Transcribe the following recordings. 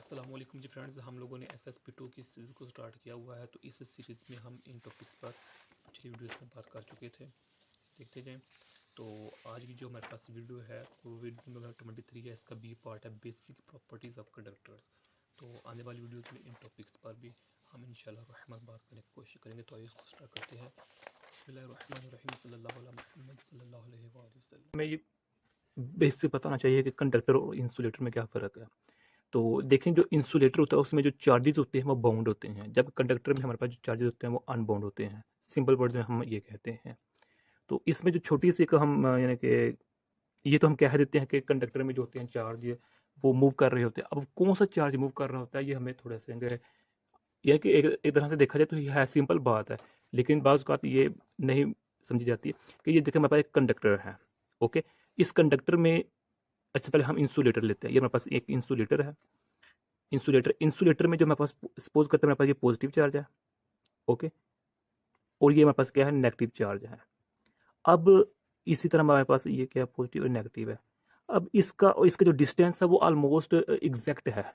अस्सलाम वालेकुम जी फ्रेंड्स, हम लोगों ने SSP2 की सीरीज़ को स्टार्ट किया हुआ है। तो इस सीरीज़ में हम इन टॉपिक्स पर पिछली वीडियोस में बात कर चुके थे, देखते जाएं। तो आज की जो हमारे पास वीडियो है वो वीडियो नंबर 23 है। इसका बी पार्ट है बेसिक प्रॉपर्टीज़ ऑफ कंडक्टर्स। तो आने वाली वीडियोस में इन टॉपिक्स पर भी हम इंशाल्लाह रहमान बात करने की कोशिश करेंगे। तो आइए इसको स्टार्ट करते हैं। बिस्मिल्लाहिर्रहमानिर्रहीम सल्लल्लाहु अला मुहम्मद सल्लल्लाहु अलैहि वसल्लम। हमें ये बेसिक बताना चाहिए कि कंडक्टर और इंसुलेटर में क्या फ़र्क है। तो देखें, जो इंसुलेटर होता है उसमें जो चार्जेस होते हैं वो बाउंड होते हैं, जब कंडक्टर में हमारे पास जो चार्जेस होते हैं वो अनबाउंड होते हैं। सिंपल वर्ड्स में हम ये कहते हैं। तो इसमें जो छोटी सी एक हम यानी कि ये तो हम कह देते हैं कि कंडक्टर में जो होते हैं चार्ज वो मूव कर रहे होते हैं। अब कौन सा चार्ज मूव कर रहा होता है ये हमें थोड़ा सा यह कि एक तरह से देखा जाए तो ये है सिंपल बात है, लेकिन बाज़ औक़ात ये नहीं समझी जाती है कि ये देखें हमारे पास एक कंडक्टर है। ओके, इस कंडक्टर में अच्छा पहले हम इंसुलेटर लेते हैं। ये हमारे पास एक इंसुलेटर है। इंसुलेटर में जो हमारे पास सपोज करते हैं हमारे पास ये पॉजिटिव चार्ज है। ओके, और ये हमारे पास क्या है, नेगेटिव चार्ज है। अब इसी तरह हमारे पास ये क्या पॉजिटिव और नेगेटिव है। अब इसका और इसका जो डिस्टेंस है वो ऑलमोस्ट एग्जैक्ट है,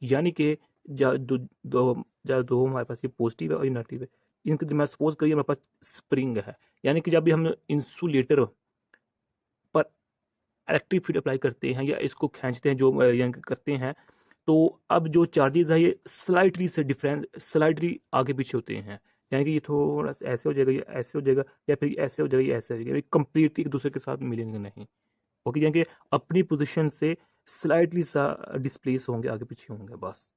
यानी कि दो हमारे पास ये पॉजिटिव है और ये नेगेटिव है, इनके दरमियान सपोज करिए हमारे पास स्प्रिंग है। यानी कि जब भी हम इंसुलेटर पर इलेक्ट्रिक फील्ड अप्लाई करते हैं या इसको खींचते हैं, जो यानी करते हैं, तो अब जो चार्जेस है ये स्लाइटली से डिफरेंस स्लाइटली आगे पीछे होते हैं। यानी कि ये थोड़ा सा ऐसे हो जाएगा, ये ऐसे हो जाएगा, या फिर ऐसे हो जाएगा, ये ऐसे हो जाएगा, कंप्लीट एक दूसरे के साथ मिलेंगे नहीं। ओके, यानी कि अपनी पोजीशन से स्लाइटली सा डिस्प्लेस होंगे, आगे पीछे होंगे बस।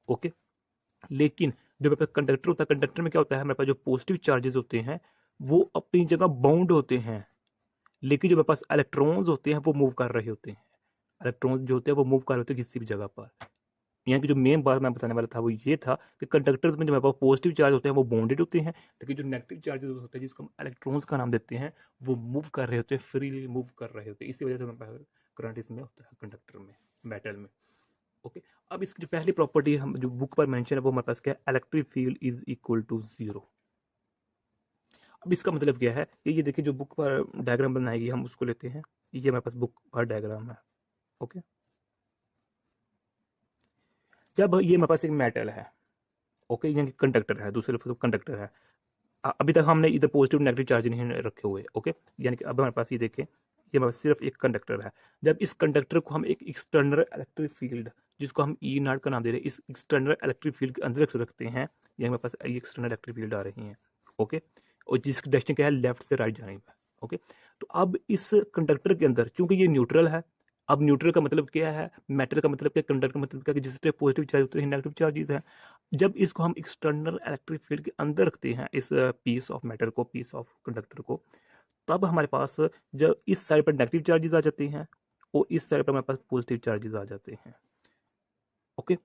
ओके, लेकिन जो मेरे पास कंडक्टर होता है, कंडक्टर में क्या होता है, हमारे पास जो पॉजिटिव चार्जेस होते हैं वो अपनी जगह बाउंड होते हैं, लेकिन जो मेरे पास इलेक्ट्रॉन्स होते हैं वो मूव कर रहे होते हैं। इलेक्ट्रॉन्स जो होते हैं वो मूव कर रहे होते हैं किसी भी जगह पर। यहाँ की जो मेन बात मैं बताने वाला था वो ये था कि कंडक्टर्स में जो हमारे पास पॉजिटिव चार्ज होते हैं वो बॉन्डेड होते हैं, लेकिन जो नेगेटिव चार्जेस होते हैं जिसको हम इलेक्ट्रॉन्स का नाम देते हैं वो मूव कर रहे होते हैं, फ्रीली मूव कर रहे होते हैं। इसी वजह से हमारे पास करंट इसमें होता है कंडक्टर में, मेटल में। ओके, अब इसकी जो पहली प्रॉपर्टी हम जो बुक पर मेंशन है वो हमारे पास क्या है, electric field is equal to 0। अब इसका मतलब क्या है कि ये देखिए जो बुक पर डायग्राम बनाएगी हम उसको लेते हैं। ये हमारे पास बुक पर डायग्राम है। ओके, जब ये हमारे पास एक मेटल है, ओके, यानी कंडक्टर है, दूसरे लफ्ज़ कंडक्टर है। अभी तक हमने इधर पॉजिटिव नेगेटिव चार्ज नहीं रखे हुए। ओके, यानी कि अब हमारे पास ये देखें, ये हमारे पास सिर्फ एक कंडक्टर है। जब इस कंडक्टर को हम एक एक्सटर्नल इलेक्ट्रिक फील्ड, जिसको हम ई नॉट का नाम दे रहे हैं, इस एक्सटर्नल इलेक्ट्रिक फील्ड के अंदर रखते हैं, ये हमारे पास ये एक्सटर्नल इलेक्ट्रिक फील्ड आ रही हैं। ओके, और जिसकी डायरेक्शन क्या है, लेफ्ट से राइट जाने में। ओके, तो अब इस कंडक्टर के अंदर चूंकि ये न्यूट्रल है, अब न्यूट्रल का मतलब क्या है, मेटल का मतलब क्या, कंडक्टर का मतलब क्या, कि जिस तरह पॉजिटिव चार्ज होते हैं नेगेटिव चार्जेस हैं। जब इसको हम एक्सटर्नल इलेक्ट्रिक फील्ड के अंदर रखते हैं, इस पीस ऑफ मेटल को, पीस ऑफ कंडक्टर को, तब हमारे पास जब इस साइड पर नेगेटिव चार्जेस आ जाते हैं और इस साइड पर हमारे पास पॉजिटिव चार्जेस आ जाते हैं। ओके,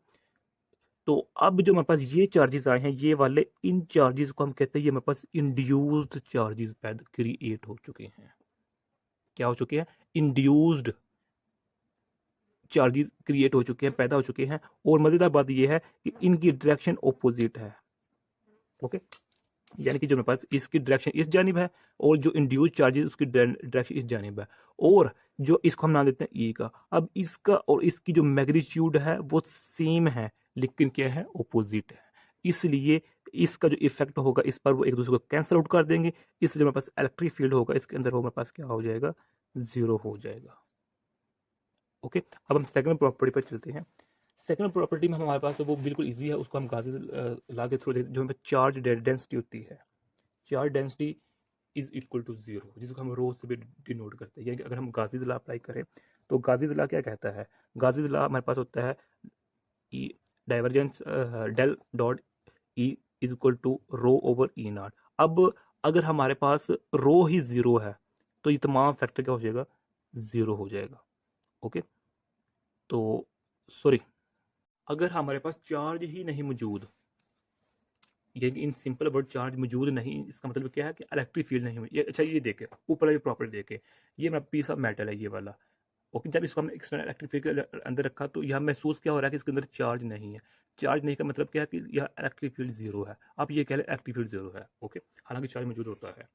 तो अब जो हमारे पास ये चार्जेस आए हैं, ये वाले, इन चार्जेस को हम कहते हैं ये हमारे पास इंड्यूस्ड चार्जेस पैदा क्रिएट हो चुके हैं। क्या हो चुके हैं, इंड्यूस्ड चार्जेस क्रिएट हो चुके हैं, पैदा हो चुके हैं। और मजेदार बात यह है कि इनकी डायरेक्शन ऑपोजिट है। ओके, यानी कि जो मेरे पास इसकी डायरेक्शन इस जानिब है और जो इंड्यूस चार्जेस उसकी डायरेक्शन इस जानिब है, और जो इसको हम नाम देते हैं ई का। अब इसका और इसकी जो मैग्नीट्यूड है वो सेम है, लेकिन क्या है, ऑपोजिट है। इसलिए इसका जो इफेक्ट होगा इस पर वो एक दूसरे को कैंसिल आउट कर देंगे। इसलिए जो मेरे पास इलेक्ट्रिक फील्ड होगा इसके अंदर वो मेरे पास क्या हो जाएगा, 0 हो जाएगा। ओके, अब हम सेकंड प्रॉपर्टी पर चलते हैं। सेकंड प्रॉपर्टी में हमारे पास वो बिल्कुल इजी है, उसको हम गाजी ला के थ्रू जो हमें चार्ज डेंसिटी होती है, charge density is equal to 0, जिसको हम रो से भी डिनोट करते हैं। यानी कि अगर हम गाजीज ला अप्लाई करें तो गाजीज ला क्या कहता है, गाजीज ला हमारे पास होता है E divergence del dot E is equal to rho over E naught. अब अगर हमारे पास रो ही 0 है तो ये तमाम फैक्टर क्या हो जाएगा, 0 हो जाएगा। ओके, तो सॉरी, अगर हमारे पास चार्ज ही नहीं मौजूद, यानी इन सिंपल वर्ड चार्ज मौजूद नहीं, इसका मतलब क्या है कि इलेक्ट्रिक फील्ड नहीं हुई। ये अच्छा, ये देखे ऊपर वाली प्रॉपर्टी देखे, ये मेरा पीस ऑफ मेटल है, ये वाला। ओके, जब इसको हमने एक्सटर्नल इलेक्ट्रिक फील्ड के अंदर रखा तो यह महसूस क्या हो रहा है कि इसके अंदर चार्ज नहीं है। चार्ज नहीं का मतलब क्या है कि यह इलेक्ट्रिक फील्ड 0 है। आप ये कह लें इलेक्ट्रिक फील्ड 0 है। ओके, हालांकि चार्ज मौजूद होता है।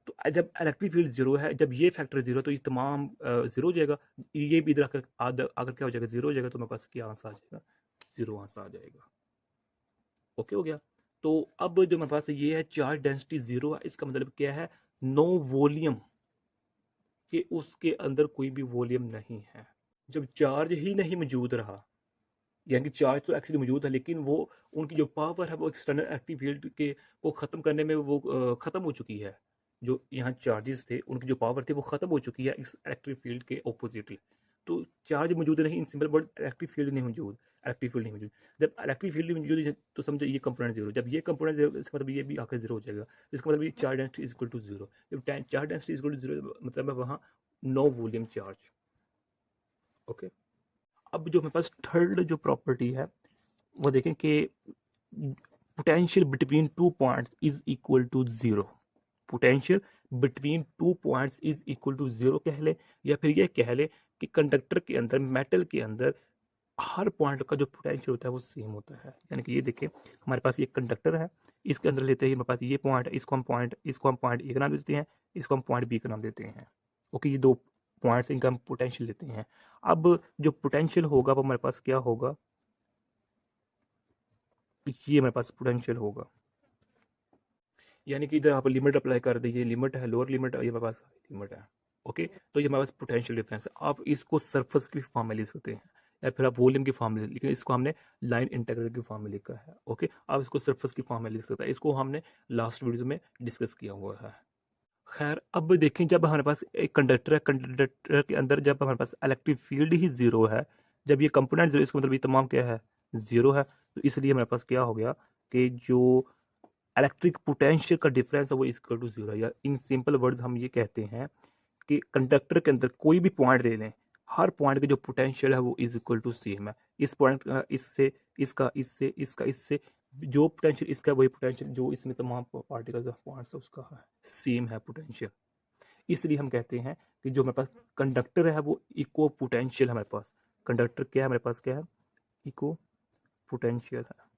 तो जब इलेक्ट्रिक फील्ड जीरो है, जब ये फैक्टर जीरो, तो ये तमाम जीरो हो जाएगा, ये भी इधर अगर क्या हो जाएगा, जीरो हो जाएगा, तो मेरे पास क्या आंसर आ जाएगा, जीरो आंसर आ जाएगा। ओके हो गया। तो अब जो मेरे पास ये है चार्ज डेंसिटी जीरो है, इसका मतलब क्या है, नो वॉल्यूम, कि उसके अंदर कोई भी वॉल्यूम नहीं है। जब चार्ज ही नहीं मौजूद रहा, यानी कि चार्ज तो एक्चुअली मौजूद है, लेकिन वो उनकी जो पावर है वो एक्सटर्नल एक्टिव फील्ड के को ख़त्म करने में वो ख़त्म हो चुकी है। जो यहाँ चार्जेस थे उनकी जो पावर थी वो ख़त्म हो चुकी है इस इलेक्ट्रिक फील्ड के ऑपोजिटली। तो चार्ज मौजूद नहीं, in simple word electric field नहीं मौजूद, इलेक्ट्रिक फील्ड नहीं मौजूद। जब इलेक्ट्रिक फील्ड मौजूद है तो समझो ये कंपोनेंट जीरो, जब ये कंपोनेंट जीरो, इसका मतलब ये भी आकर जीरो हो जाएगा। इसका मतलब ये charge density is equal to zero. जब charge density is equal to zero मतलब है वहाँ नो वॉल्यूम चार्ज। ओके। अब जो मेरे पास थर्ड जो प्रॉपर्टी है वो देखें कि potential between two points is equal to zero. Potential between two points is equal to zero कह ले, या फिर ये कह ले कि कंडक्टर के अंदर, मेटल के अंदर हर पॉइंट का जो पोटेंशियल होता है वो सेम होता है। यानी कि ये देखिए हमारे पास ये कंडक्टर है, इसके अंदर लेते हैं हमारे पास ये पॉइंट है, इसको हम पॉइंट ए का नाम देते हैं, इसको हम पॉइंट बी का नाम देते हैं। ओके, ये दो पॉइंट्स, इनका हम पोटेंशियल लेते हैं। अब जो पोटेंशियल होगा वो हमारे पास क्या होगा, ये हमारे पास पोटेंशियल होगा। यानी कि इधर आप लिमिट अप्लाई कर दीजिए, लिमिट है लोअर लिमिट, ये हमारे पास लिमिट है। ओके, तो ये हमारे पास पोटेंशियल डिफरेंस है। आप इसको सरफेस की फॉर्म में लिख सकते हैं, या फिर आप वॉल्यूम की फॉर्म में, लेकिन इसको हमने लाइन इंटीग्रल की फॉर्म में लिखा है। ओके, आप इसको सरफेस की फॉर्म में लिख सकते हैं, इसको हमने लास्ट वीडियो में डिस्कस किया हुआ है। खैर, अब देखें जब हमारे पास एक कंडक्टर है, कंडक्टर के अंदर जब हमारे पास इलेक्ट्रिक फील्ड ही जीरो है, जब ये कंपोनेंट जीरो, इसका मतलब ये तमाम क्या है, जीरो है, तो इसलिए हमारे पास क्या हो गया कि जो इलेक्ट्रिक पोटेंशियल का डिफरेंस है वो इक्वल टू जीरो। या इन सिंपल वर्ड्स हम ये कहते हैं कि कंडक्टर के अंदर कोई भी पॉइंट ले लें, हर पॉइंट का जो पोटेंशियल है वो इज इक्वल टू सेम है। इस पॉइंट का इससे, इसका इससे, जो पोटेंशियल इसका वही पोटेंशियल जो इसमें तमाम पार्टिकल्स ऑफ पॉइंट्स है उसका है, सेम है पोटेंशियल। इसलिए हम कहते हैं कि जो हमारे पास कंडक्टर है वो इको पोटेंशियल है। हमारे पास कंडक्टर क्या है, हमारे पास क्या है, इको पोटेंशियल है।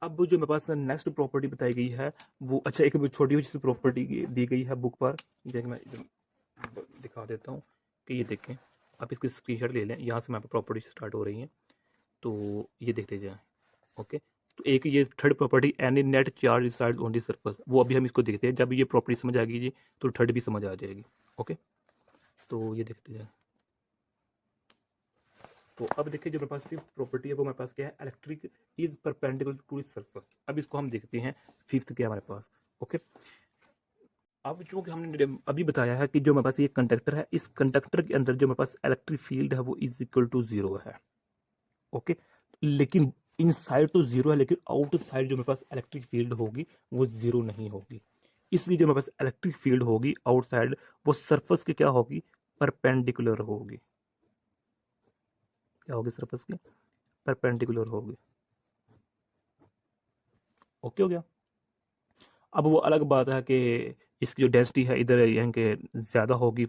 अब जो मेरे पास नेक्स्ट प्रॉपर्टी बताई गई है वो, अच्छा एक छोटी सी प्रॉपर्टी दी गई है बुक पर, जैसे मैं दिखा देता हूँ कि ये देखें, आप इसकी स्क्रीनशॉट ले लें, यहाँ से मैं प्रॉपर्टी स्टार्ट हो रही है, तो ये देखते जाएं। ओके, तो एक ये third property, any net charge resides on the surface, वो अभी हम इसको देखते हैं, जब ये प्रॉपर्टी समझ आ गई जी तो थर्ड भी समझ आ जाएगी। ओके, तो ये देखते जाएं। तो अब देखिए जो मेरे पास फिफ्थ प्रॉपर्टी है वो मेरे पास क्या है, electric is perpendicular to surface. अब इसको हम देखते हैं फिफ्थ क्या हमारे पास। ओके, अब चूंकि हमने अभी बताया है कि जो मेरे पास ये कंडक्टर है, इस कंडक्टर के अंदर जो मेरे पास इलेक्ट्रिक फील्ड है वो इज इक्वल टू जीरो है। ओके, लेकिन इनसाइड तो जीरो है, लेकिन आउटसाइड जो मेरे पास इलेक्ट्रिक फील्ड होगी वो जीरो नहीं होगी। इसलिए जो मेरे पास इलेक्ट्रिक फील्ड होगी आउटसाइड वो सरफेस की क्या होगी, परपेंडिकुलर होगी। क्या होगी, सरफेस की परपेंडिकुलर होगी। ओके हो गया। अब वो अलग बात है कि इसकी जो डेंसिटी है इधर यानी कि ज़्यादा होगी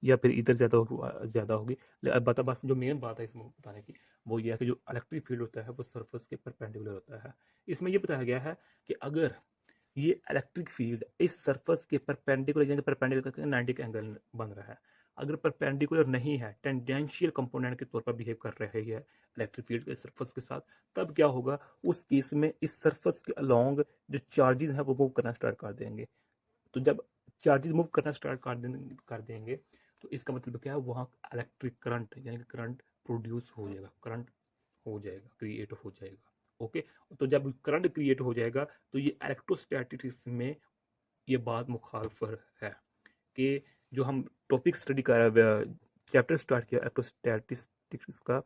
या फिर इधर ज़्यादा होगी। बस जो मेन बात है इसमें बताने की वो ये है कि जो इलेक्ट्रिक फील्ड होता है वो सरफेस के परपेंडिकुलर होता है। इसमें ये बताया गया है कि अगर ये इलेक्ट्रिक फील्ड इस सरफेस के परपेंडिकुलर, यानी परपेंडिकुलर 90 का एंगल बन रहा है, अगर परपेंडिकुलर नहीं है, टेंजेंशियल कंपोनेंट के तौर पर बिहेव कर रही है इलेक्ट्रिक फील्ड के सरफेस के साथ, तब क्या होगा, उस केस में इस सरफेस के अलोंग जो चार्जेस हैं वो मूव करना स्टार्ट कर देंगे। तो जब चार्जेस मूव करना स्टार्ट कर देंगे तो इसका मतलब क्या है, वहाँ इलेक्ट्रिक करंट यानी कि करंट प्रोड्यूस हो जाएगा, करंट हो जाएगा, क्रिएट हो जाएगा। ओके, तो जब करंट क्रिएट हो जाएगा तो ये इलेक्ट्रोस्टैटिक्स में ये बात मुखालफ है कि जो हम टॉपिक स्टडी कर चैप्टर स्टार्ट किया इलेक्ट्रोस्टैटिक्स का,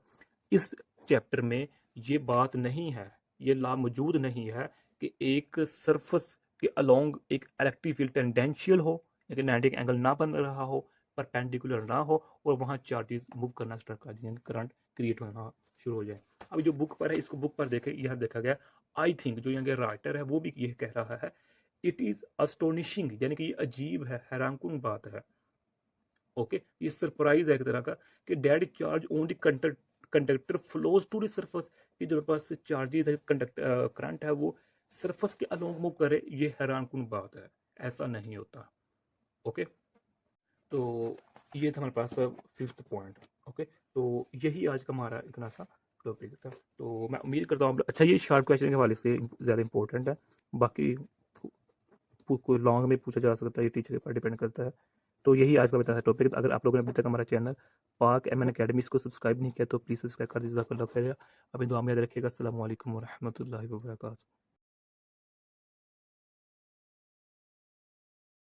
इस चैप्टर में ये बात नहीं है, ये लॉ मौजूद नहीं है कि एक सरफेस के अलोंग एक इलेक्ट्रिक फील्ड टेंडेंशियल हो, लेकिन 90 एंगल ना बन रहा हो, परपेंडिकुलर ना हो और वहाँ चार्जेस मूव करना स्टार्ट कर दें, करंट क्रिएट होना शुरू हो जाए। अब जो बुक पर है, इसको बुक पर देखे, यहाँ देखा गया, आई थिंक जो यहाँ के राइटर है वो भी ये कह रहा है, इट इज अस्टोनिशिंग, यानी कि ये अजीब है, हैरानकुन बात है। ओके, ये सरप्राइज है एक तरह का कि dead charge only conductor flows to the surface, कि जो पास चार्जेस है, कंडक्ट करंट है वो सरफेस के अलोंग मूव करे, ये हैरान कुन बात है, ऐसा नहीं होता। ओके, तो ये था हमारे पास 5th पॉइंट। ओके, तो यही आज का हमारा इतना सा टॉपिक था। तो मैं उम्मीद करता हूँ अच्छा, ये शार्ट क्वेश्चन के हवाले से ज़्यादा इंपॉर्टेंट है, बाकी कोई लॉन्ग में पूछा जा सकता है, ये टीचर के ऊपर डिपेंड करता है। तो यही आज का बताया टॉपिक। अगर आप लोगों ने अभी तक हमारा चैनल पाक एमएन अकेडमी को सब्सक्राइब नहीं किया तो प्लीज़ सब्सक्राइब कर दीजिए। अपनी दुआ में याद रखिएगा। अस्सलाम वालेकुम व रहमतुल्लाहि व बरकातहू।